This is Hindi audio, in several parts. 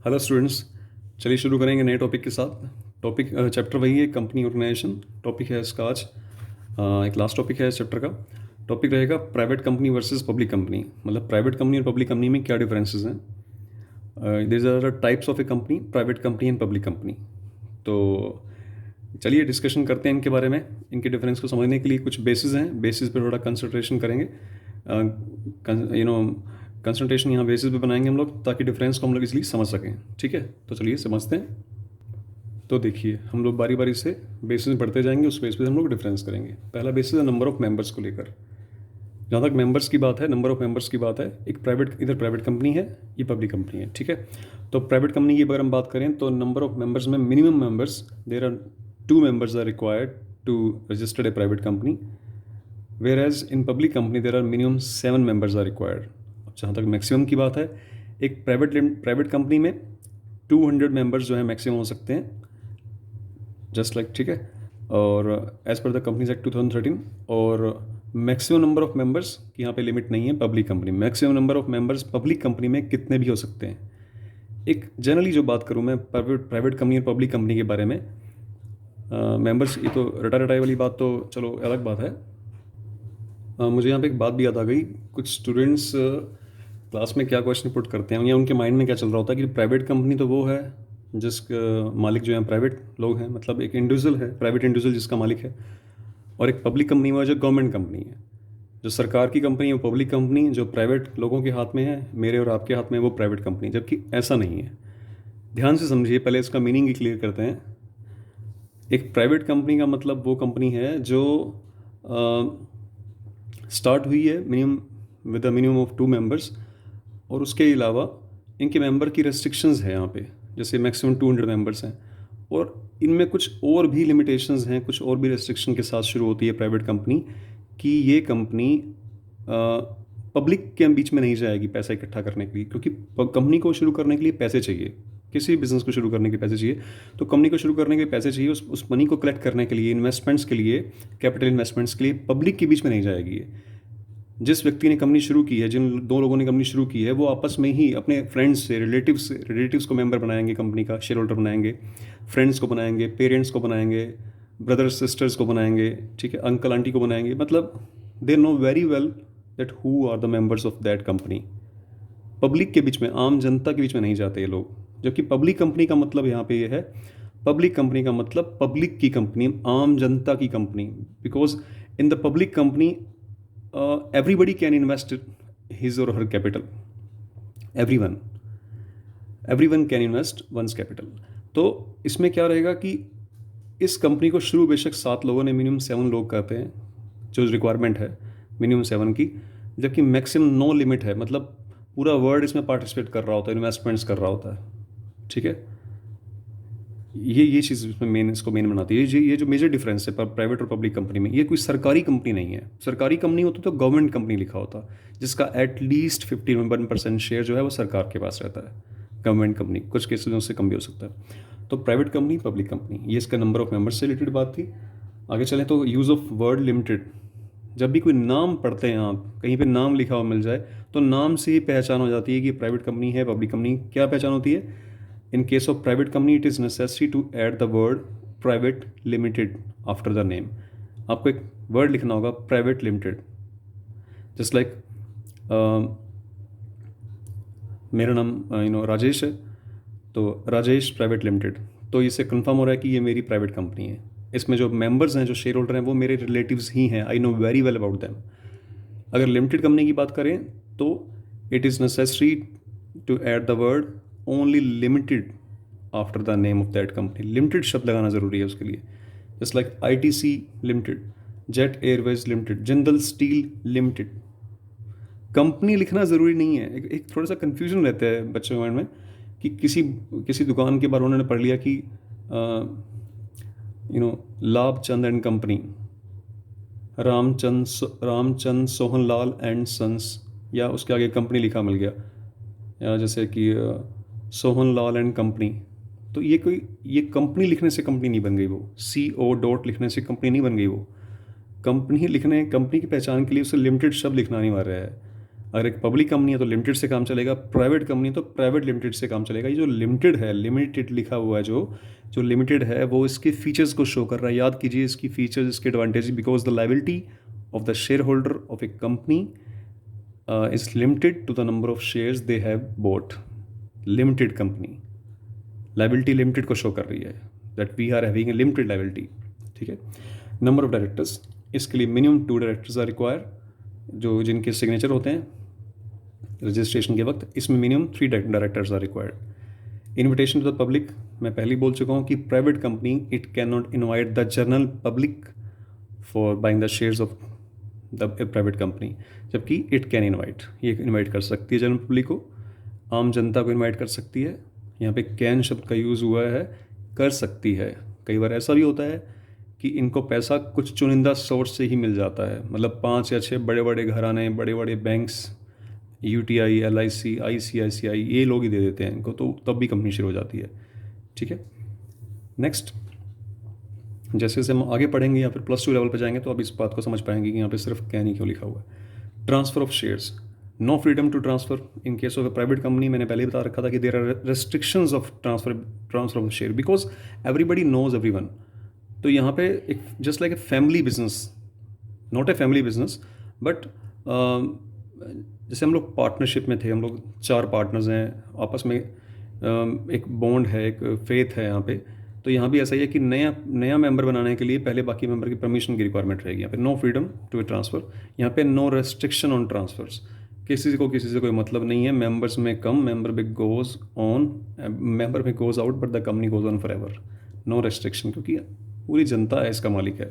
Hello students. चलिए शुरू करेंगे नए टॉपिक के साथ। टॉपिक चैप्टर वही है, कंपनी ऑर्गेनाइजेशन। टॉपिक है इसका आज एक लास्ट टॉपिक है इस चैप्टर का। टॉपिक रहेगा private company versus public company. मतलब प्राइवेट कंपनी और पब्लिक कंपनी में क्या डिफरेंसेस हैं। There are types of a company, private company and public company. तो चलिए डिस्कशन करते हैं इनके बारे में। इनके डिफरेंस को समझने के लिए कुछ बेसिस हैं, बेसिस पे थोड़ा कंसंट्रेशन करेंगे। कंसंट्रेशन यहाँ बेसिस पे बनाएंगे हम लोग, ताकि डिफरेंस को हम लोग इसलिए समझ सकें। ठीक है, तो चलिए समझते हैं। तो देखिए, हम लोग बारी बारी से बेसिस बढ़ते जाएंगे, उस बेस पे हम लोग डिफरेंस करेंगे। पहला बेसिस है नंबर ऑफ मेंबर्स को लेकर। जहाँ तक मेंबर्स की बात है, नंबर ऑफ मेंबर्स की बात है, एक प्राइवेट, इधर प्राइवेट कंपनी है, ये पब्लिक कंपनी है। ठीक है, तो प्राइवेट कंपनी की अगर हम बात करें तो नंबर ऑफ मेंबर्स में minimum members, there are 2 members are required to register a private company, whereas in public company there are minimum 7 members are required। अब जहाँ तक मैक्सिमम की बात है, एक प्राइवेट कंपनी में 200 मेंबर्स जो है मैक्सिमम हो सकते हैं, जस्ट लाइक। ठीक है, और as per the companies act 2013। और मैक्सिमम नंबर ऑफ मेंबर्स की यहाँ पे लिमिट नहीं है public company. Maximum number of members public company में कितने भी हो सकते हैं। एक जनरली जो बात करूँ मैं प्राइवेट कंपनी और पब्लिक कंपनी के बारे में, मेंबर्स, ये तो रटा रटाई वाली बात तो चलो अलग बात है। मुझे यहाँ पे एक बात भी याद आ गई। कुछ स्टूडेंट्स क्लास में क्या क्वेश्चन पुट करते हैं या उनके माइंड में क्या चल रहा होता है कि प्राइवेट कंपनी तो वो है जिसका मालिक जो है प्राइवेट लोग हैं, मतलब एक इंडिविजुअल है, प्राइवेट इंडिविजुअल जिसका मालिक है। और एक पब्लिक कंपनी वो जो गवर्नमेंट कंपनी है, जो सरकार की कंपनी है वो पब्लिक कंपनी, जो प्राइवेट लोगों के हाथ में है, मेरे और आपके हाथ में, वो प्राइवेट कंपनी। जबकि ऐसा नहीं है। ध्यान से समझिए, पहले इसका मीनिंग ही क्लियर करते हैं। एक प्राइवेट कंपनी का मतलब वो कंपनी है जो स्टार्ट हुई है minimum with a minimum of 2 members, और उसके अलावा इनके मेंबर की रेस्ट्रिक्शंस है यहाँ पे, जैसे मैक्सिमम 200 मेंबर्स हैं। और इनमें कुछ और भी लिमिटेशंस हैं, कुछ और भी रेस्ट्रिक्शन के साथ शुरू होती है प्राइवेट कंपनी, कि ये कंपनी पब्लिक के बीच में नहीं जाएगी पैसा इकट्ठा करने के लिए, क्योंकि कंपनी को शुरू करने के लिए पैसे चाहिए। किसी भी बिजनेस को शुरू करने के पैसे चाहिए, तो कंपनी को शुरू करने के पैसे चाहिए। उस मनी को कलेक्ट करने के लिए, इन्वेस्टमेंट्स के लिए, कैपिटल इन्वेस्टमेंट्स के लिए पब्लिक के बीच में नहीं जाएगी ये। जिस व्यक्ति ने कंपनी शुरू की है, जिन 2 लोगों ने कंपनी शुरू की है, वो आपस में ही अपने फ्रेंड्स से, रिलेटिव्स को मेंबर बनाएंगे, कंपनी का शेयर होल्डर बनाएंगे, फ्रेंड्स को बनाएंगे, पेरेंट्स को बनाएंगे, ब्रदर्स सिस्टर्स को बनाएंगे, ठीक है, अंकल आंटी को बनाएंगे। मतलब they know very well that who are the members of that company. Public के बीच में, आम जनता के बीच में नहीं जाते ये लोग। जबकि पब्लिक कंपनी का मतलब यहाँ पे ये है, पब्लिक कंपनी का मतलब पब्लिक की कंपनी, आम जनता की company. Because in the public company everybody can invest his और her capital. Everyone everyone can invest one's capital. तो इसमें क्या रहेगा कि इस कंपनी को शुरू बेशक 7 लोगों ने, मिनिमम 7 लोग करते हैं, जो रिक्वायरमेंट है मिनिमम 7 की। जबकि मैक्सिमम नो लिमिट है, मतलब पूरा वर्ल्ड इसमें पार्टिसिपेट कर रहा होता है, इन्वेस्टमेंट्स कर रहा होता है। ठीक है, ये चीज़ इसमें मेन, इसको मेन बनाती है। ये जो मेजर डिफरेंस है प्राइवेट और पब्लिक कंपनी में। ये कोई सरकारी कंपनी नहीं है। सरकारी कंपनी होती तो गवर्नमेंट कंपनी लिखा होता, जिसका एटलीस्ट 51% शेयर जो है वो सरकार के पास रहता है। गवर्नमेंट कंपनी कुछ केसेस में उससे कम भी हो सकता है। तो प्राइवेट कंपनी, पब्लिक कंपनी, ये इसका नंबर ऑफ मेंबर्स से रिलेटेड बात थी। आगे चलें तो यूज़ ऑफ वर्ड लिमिटेड। जब भी कोई नाम पढ़ते हैं आप, कहीं पे नाम लिखा हुआ मिल जाए, तो नाम से ही पहचान हो जाती है कि प्राइवेट कंपनी है, पब्लिक कंपनी। क्या पहचान होती है? In case of private company it is necessary to add the word private limited after the name. आपको एक वर्ड लिखना होगा, प्राइवेट लिमिटेड। जस्ट लाइक मेरा नाम राजेश है, तो राजेश प्राइवेट लिमिटेड, तो इससे कंफर्म हो रहा है कि ये मेरी प्राइवेट कंपनी है। इसमें जो मेंबर्स हैं, जो शेयर होल्डर हैं, वो मेरे रिलेटिव्स ही हैं। I know very well about them. अगर लिमिटेड कंपनी की बात करें तो it is necessary to add the word only limited after the name of that company. Limited शब्द लगाना ज़रूरी है उसके लिए। Just like ITC limited, Jet Airways limited, Jindal steel limited. Company लिखना ज़रूरी नहीं है। एक थोड़ा सा कन्फ्यूजन रहता है बच्चों के माइंड में कि किसी दुकान के बारे में उन्होंने पढ़ लिया कि Labhchand and company, Ramchand Sohanlal and sons, या उसके आगे कंपनी लिखा मिल गया, या जैसे कि सोहनलाल एंड कंपनी। तो ये कंपनी लिखने से कंपनी नहीं बन गई, वो CO डॉट लिखने से कंपनी नहीं बन गई। वो कंपनी की पहचान के लिए उसे लिमिटेड शब्द लिखना अनिवार्य है। अगर एक पब्लिक कंपनी है तो लिमिटेड से काम चलेगा, प्राइवेट कंपनी तो प्राइवेट लिमिटेड से काम चलेगा। ये जो लिमिटेड है, लिमिटेड लिखा हुआ है जो जो लिमिटेड है, वो इसके फीचर्स को शो कर रहा है। याद कीजिए इसकी फीचर्स, इसके advantage, because the liability of the share holder of a company is limited to the number of shares they have bought. Limited company, liability limited को शो कर रही है, that we are having a limited liability. ठीक है। नंबर ऑफ डायरेक्टर्स, इसके लिए मिनिमम 2 डायरेक्टर्स आर रिक्वायर, जो जिनके सिग्नेचर होते हैं रजिस्ट्रेशन के वक्त। इसमें minimum 3 directors are required. Invitation to the public, मैं पहले ही बोल चुका हूँ कि private company it can not invite the general public for buying the shares of the private company, जबकि इट कैन इन्वाइट, ये इन्वाइट कर सकती है जनरल पब्लिक को, आम जनता को इन्वाइट कर सकती है। यहाँ पे कैन शब्द का यूज़ हुआ है, कर सकती है। कई बार ऐसा भी होता है कि इनको पैसा कुछ चुनिंदा सोर्स से ही मिल जाता है, मतलब 5 या 6 बड़े बड़े घराने, बड़े बड़े बैंक्स, UTI, LIC, ICICI, ये लोग ही दे देते हैं इनको, तो तब भी कंपनी शुरू हो जाती है। ठीक है। नेक्स्ट, जैसे जैसे हम आगे पढ़ेंगे या फिर +2 लेवल पे जाएंगे तो आप इस बात को समझ पाएंगे कि यहाँ पे सिर्फ कैन ही क्यों लिखा हुआ है। Transfer of shares, no freedom to transfer in case of a private company. मैंने पहले ही बता रखा था कि there are restrictions of transfer of share because everybody knows everyone. तो यहाँ पे एक just like a family business, not a family business but जैसे हम लोग पार्टनरशिप में थे, हम लोग 4 पार्टनर्स हैं आपस में, एक बॉन्ड है, एक फेथ है यहाँ पे। तो यहाँ भी ऐसा ही है कि नया मेंबर बनाने के लिए पहले बाकी मेंबर की परमिशन की रिक्वायरमेंट रहेगी। यहाँ पे नो फ्रीडम टू ट्रांसफ़र, यहाँ पे नो रेस्ट्रिक्शन ऑन ट्रांसफर्स, किसी से कोई मतलब नहीं है। Members may come, member may goes on, member may goes out, but the company goes on forever. No restriction, क्योंकि पूरी जनता है इसका मालिक है।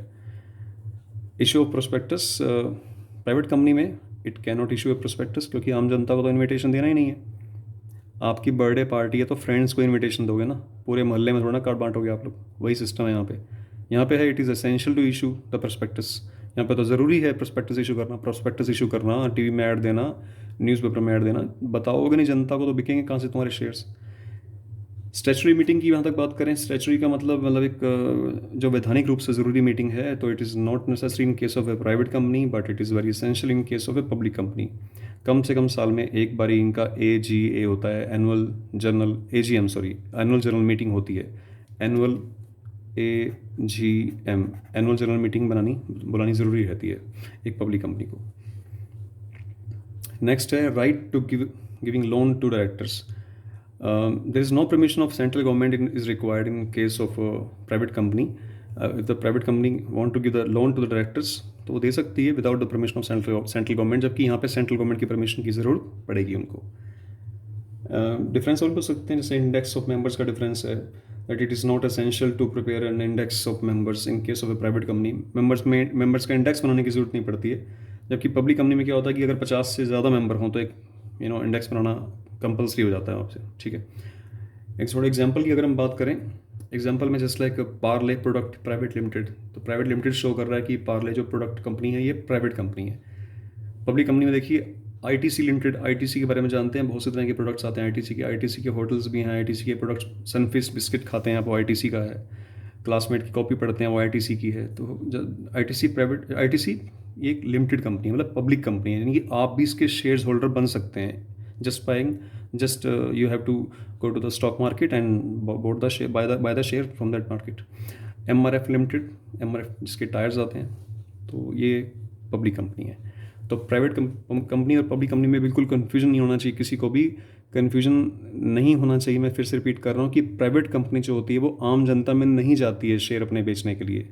Issue of prospectus, private company में it can not issue a prospectus, क्योंकि आम जनता को तो इन्विटेशन देना ही नहीं है। आपकी बर्थडे पार्टी है तो फ्रेंड्स को इन्विटेशन दोगे ना, पूरे मोहल्ले में थोड़ा कार्ड बांटोगे आप लोग, वही सिस्टम है यहाँ पे। यहाँ पे है it is essential to issue the prospectus, यहाँ पे तो ज़रूरी है प्रोस्पेक्टस इशू करना। प्रोस्पेक्टस इशू करना, टीवी में ऐड देना, न्यूज़पेपर में ऐड देना, बताओगे नहीं जनता को तो बिकेंगे कहाँ से तुम्हारे शेयर्स। स्टैचुटरी मीटिंग की यहाँ तक बात करें, स्टैचुटरी का मतलब एक जो वैधानिक रूप से ज़रूरी मीटिंग है, तो it is not necessary in case of a private company but it is very essential in case of a public company. कम से कम साल में एक बारी इनका AGA होता है, एनुअल जनरल मीटिंग होती है। Annual AGM, annual general meeting बुलानी ज़रूरी रहती है एक पब्लिक कंपनी को। नेक्स्ट है right to giving loan to directors. There is no permission of central government is required in case of a private company. If the private company want to give the loan to the directors, तो वो दे सकती है without the permission of central government, जबकि यहाँ पे central government की permission की ज़रूरत पड़ेगी उनको। डिफरेंस और पूछ सकते हैं, जैसे इंडेक्स ऑफ मेंबर्स का डिफरेंस है, that it is not essential to prepare an index of members in case of a private company. Members का इंडेक्स बनाने की ज़रूरत नहीं पड़ती है, जबकि पब्लिक कंपनी में क्या होता है कि अगर 50 से ज़्यादा मेंबर हों तो एक इंडेक्स बनाना कंपल्सरी हो जाता है आपसे। ठीक है। एक थोड़ा एग्जांपल की अगर हम बात करें, एग्जांपल में just like Parle product private limited, तो प्राइवेट लिमिटेड शो कर रहा है कि पार्ले जो प्रोडक्ट कंपनी है ये प्राइवेट कंपनी है। पब्लिक कंपनी में देखिए ITC लिमिटेड, ITC के बारे में जानते हैं, बहुत से तरह के प्रोडक्ट्स आते हैं ITC के होटल्स भी हैं, ITC के प्रोडक्ट्स, सनफिस्ट बिस्किट खाते हैं आप, वो ITC का है। क्लासमेट की कॉपी पढ़ते हैं, वो ITC की है। तो ITC ये एक लिमिटेड कंपनी है, मतलब पब्लिक कंपनी है, यानी कि आप भी इसके शेयर्स होल्डर बन सकते हैं। just you have to go to the stock market and buy the share from that market. MRF limited, MRF जिसके टायर्स आते हैं, तो ये पब्लिक कंपनी है। तो प्राइवेट कंपनी और पब्लिक कंपनी में बिल्कुल कन्फ्यूजन नहीं होना चाहिए, किसी को भी कन्फ्यूजन नहीं होना चाहिए। मैं फिर से रिपीट कर रहा हूँ कि प्राइवेट कंपनी जो होती है वो आम जनता में नहीं जाती है शेयर अपने बेचने के लिए,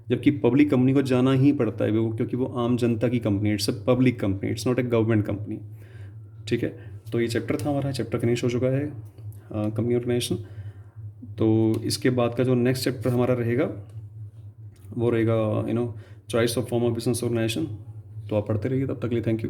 जबकि पब्लिक कंपनी को जाना ही पड़ता है वो, क्योंकि वो आम जनता की कंपनी है। It's a public company, it's not a government company. ठीक है। तो ये चैप्टर था हमारा, चैप्टर फिनिश हो चुका है कंपनी ऑर्गेनाइजेशन। तो इसके बाद का जो नेक्स्ट चैप्टर हमारा रहेगा वो रहेगा choice of form of business organisation. तो आप पढ़ते रहिए, तब तक के लिए थैंक यू।